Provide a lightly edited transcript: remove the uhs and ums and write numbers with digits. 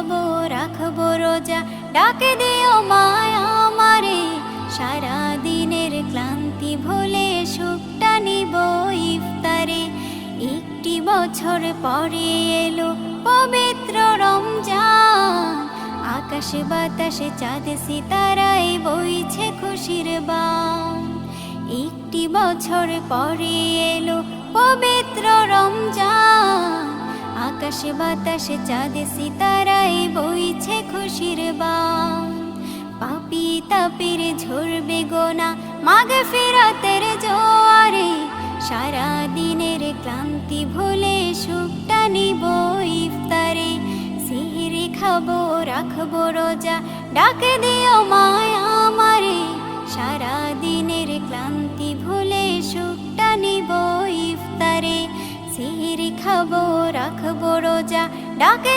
খাবো রাখবো রোজা, ডাকে দিও মায় আমারে। সারা দিনের ক্লান্তি ভুলে সুখটা নিব ইফতারে। একটি বছর পরে এলো পবিত্র রমজান, আকাশে বাতাসে চাঁদ সিতারায় বইছে খুশির বান। একটি বছর পরে এলো পবিত্র রমজান, আকাশে বাতাসে চাঁদ সিতারায় বইছে খুশির বান। পাপী তাপীর ঝরবে গোনা মাগফিরাতের জোয়ারে, সারা দিনের ক্লান্তি ভুলে সুখটা নিব ইফতারে। সিহরি খাবো রাখবো রোজা, ডাকে দিও মায় আমারে। সারা দিনের ক্লান্তি ভুলে সুখটা নিব ইফতারে। সিহরি খাবো রাখবো রোজা, ডাকে